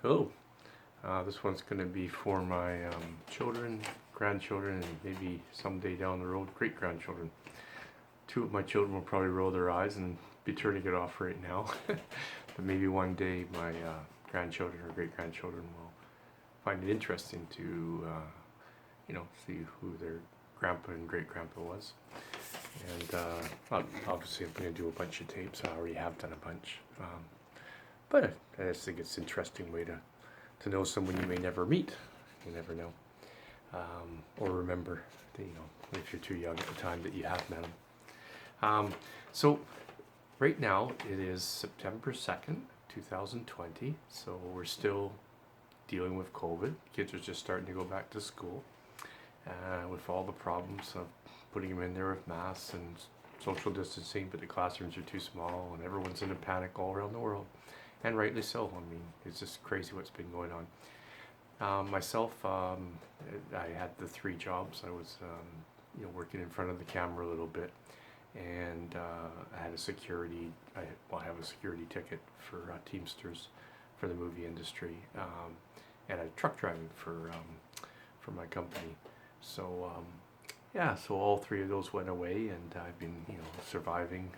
Hello. This one's going to be for my children, grandchildren, and maybe someday down the road, great-grandchildren. Two of my children will probably roll their eyes and be turning it off right now. But maybe one day my grandchildren or great-grandchildren will find it interesting to, see who their grandpa and great-grandpa was. And obviously I'm going to do a bunch of tapes. I already have done a bunch. But I just think it's an interesting way to know someone you may never meet. You never know. Or remember, that, if you're too young at the time that you have met them. So right now it is September 2nd, 2020. So we're still dealing with COVID. Kids are just starting to go back to school. With all the problems of putting them in there with masks and social distancing, but the classrooms are too small and everyone's in a panic all around the world. And rightly so. I mean, it's just crazy what's been going on. Myself, I had the 3 jobs. I was, working in front of the camera a little bit, and I had a security. I have a security ticket for Teamsters, for the movie industry, and I truck driving for my company. So so all 3 of those went away, and I've been, surviving.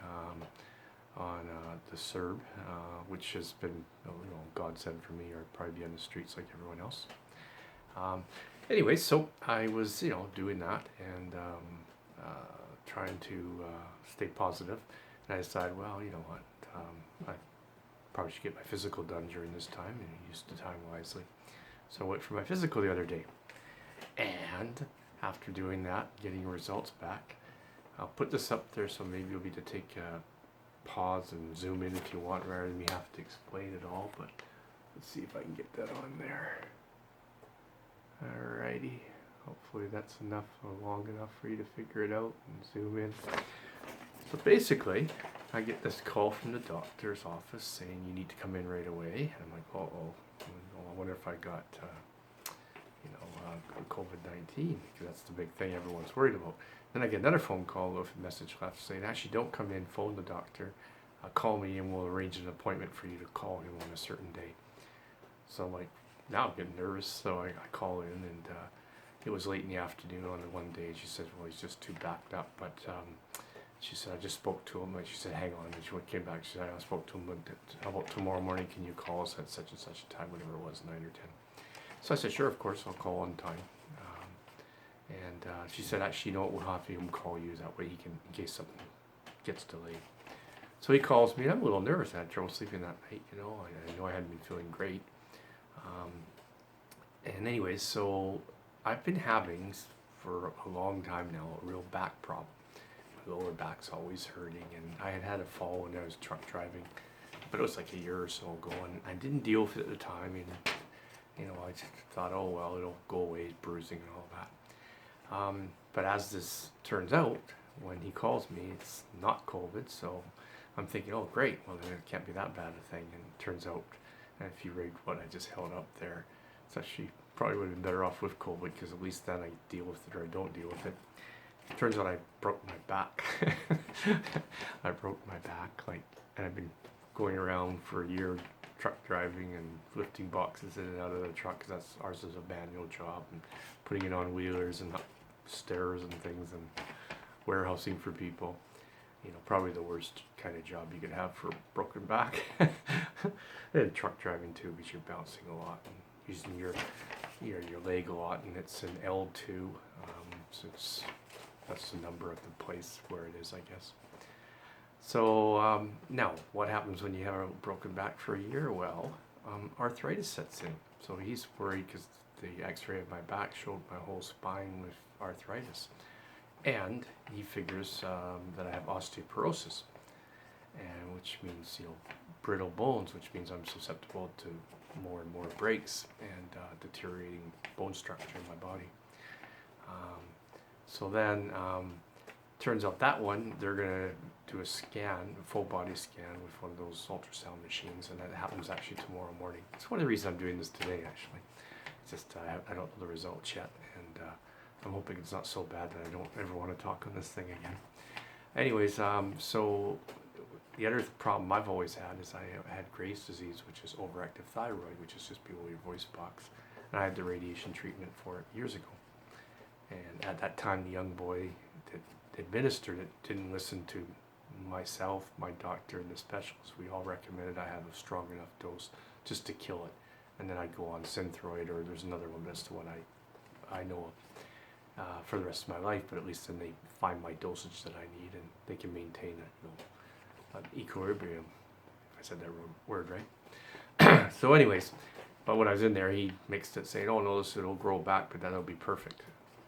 On the CERB, which has been, godsend for me, or probably be on the streets like everyone else. Anyway, so I was, doing that and trying to stay positive. And I decided, well, you know what, I probably should get my physical done during this time and use the time wisely. So I went for my physical the other day. And after doing that, getting results back, I'll put this up there so maybe you'll be to take pause and zoom in if you want rather than me have to explain it all, but let's see if I can get that on there. Alrighty, hopefully that's enough or long enough for you to figure it out and zoom in. So basically, I get this call from the doctor's office saying you need to come in right away, and I'm like, I wonder if I got COVID-19, because that's the big thing everyone's worried about. Then I get another phone call with a message left saying, actually don't come in, phone the doctor, call me and we'll arrange an appointment for you to call him on a certain day. So I'm like, now I'm getting nervous, so I call in, and it was late in the afternoon on the one day. She said, well, he's just too backed up, but she said, I just spoke to him, and she said, hang on, and she came back, she said, I spoke to him, how about tomorrow morning, can you call us at such and such a time, whatever it was, 9 or 10. So I said, sure, of course, I'll call on time. And she said, actually, we'll have him call you, that way he can, in case something gets delayed. So he calls me, and I'm a little nervous. I had trouble sleeping that night, I know I hadn't been feeling great. And anyways, so I've been having, for a long time now, a real back problem. My lower back's always hurting, and I had a fall when I was truck driving, but it was like a year or so ago, and I didn't deal with it at the time, and I just thought, oh well, it'll go away, bruising and all that. But as this turns out, when he calls me, it's not COVID, so I'm thinking, oh great, well then it can't be that bad a thing. And it turns out, if you read what I just held up there, it's actually probably would have been better off with COVID, because at least then I deal with it or I don't deal with it. It turns out I broke my back. I broke my back, and I've been going around for a year truck driving and lifting boxes in and out of the truck, because ours is a manual job, and putting it on wheelers and up stairs and things, and warehousing for people. Probably the worst kind of job you could have for broken back. And truck driving too, because you're bouncing a lot and using your leg a lot, and it's an L2, so that's the number of the place where it is, I guess. So now, what happens when you have a broken back for a year? Well, arthritis sets in. So he's worried because the x-ray of my back showed my whole spine with arthritis. And he figures that I have osteoporosis, and which means, brittle bones, which means I'm susceptible to more and more breaks and deteriorating bone structure in my body. So then, turns out that one, they're going to do a scan, a full body scan with one of those ultrasound machines, and that happens actually tomorrow morning. It's one of the reasons I'm doing this today, actually. It's just I don't know the results yet, and I'm hoping it's not so bad that I don't ever want to talk on this thing again. Anyways, so the other problem I've always had is I had Graves' disease, which is overactive thyroid, which is just below your voice box. And I had the radiation treatment for it years ago. And at that time, the young boy that administered it didn't listen to myself, my doctor, and the specialists. We all recommended I have a strong enough dose just to kill it. And then I'd go on Synthroid, or there's another one, but that's the one I know of for the rest of my life. But at least then they find my dosage that I need, and they can maintain an equilibrium. If I said that word right. So anyways, but when I was in there, he mixed it, saying, "Oh no, this it'll grow back, but that'll be perfect."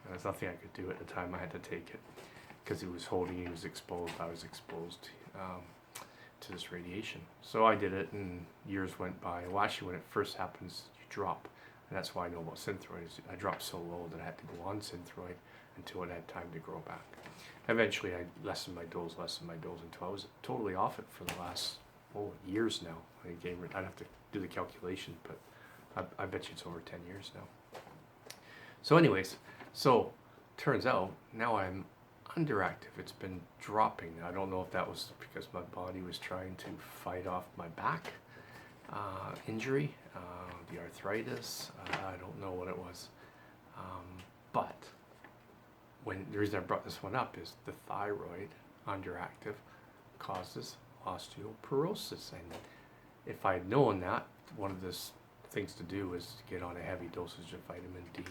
And there's nothing I could do at the time. I had to take it because he was exposed. I was exposed to this radiation. So I did it, and years went by. Well, actually, when it first happens, you drop, and that's why I know about Synthroid. I dropped so low that I had to go on Synthroid until it had time to grow back. Eventually, I lessened my dose until I was totally off it for the last years now. I'd have to do the calculation, but I bet you it's over 10 years now. So anyways, turns out now I'm underactive. It's been dropping. I don't know if that was because my body was trying to fight off my back injury, the arthritis. I don't know what it was. But the reason I brought this one up is the thyroid underactive causes osteoporosis. And if I'd known that, one of the things to do is to get on a heavy dosage of vitamin D,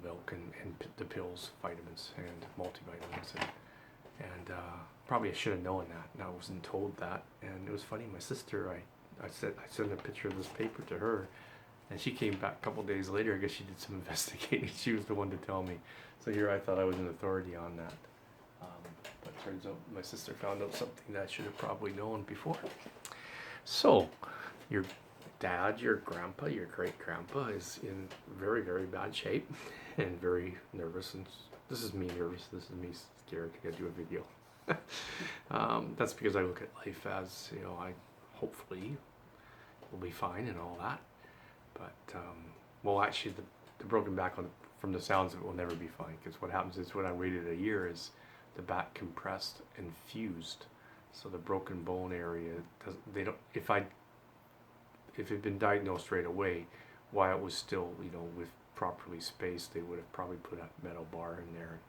milk and the pills, vitamins and multivitamins, and probably I should have known that, and I wasn't told that. And it was funny, my sister, I sent a picture of this paper to her, and she came back a couple days later. I guess she did some investigating. She was the one to tell me. So here I thought I was an authority on that, but it turns out my sister found out something that I should have probably known before. So your dad, your grandpa, your great-grandpa is in very, very bad shape and very nervous. And this is me nervous. This is me scared to do a video. That's because I look at life as, I hopefully will be fine and all that. But, actually, the broken back, from the sounds of it, will never be fine. Because what happens is when I waited a year is the back compressed and fused. So the broken bone area, if it had been diagnosed right away, while it was still, with properly spaced, they would have probably put a metal bar in there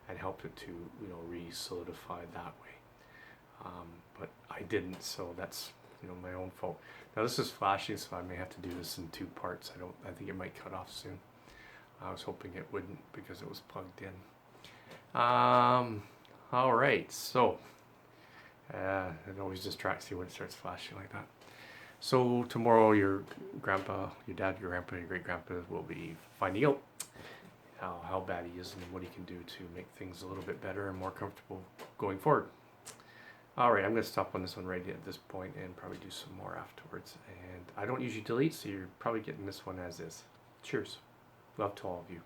and helped it to, re-solidify that way. But I didn't, so that's, my own fault. Now this is flashing, so I may have to do this in 2 parts. I think it might cut off soon. I was hoping it wouldn't because it was plugged in. All right, so it always distracts you when it starts flashing like that. So tomorrow your grandpa, your dad, your grandpa, your great-grandpa will be finding out how bad he is and what he can do to make things a little bit better and more comfortable going forward. Alright, I'm going to stop on this one right at this point and probably do some more afterwards. And I don't usually delete, so you're probably getting this one as is. Cheers. Love to all of you.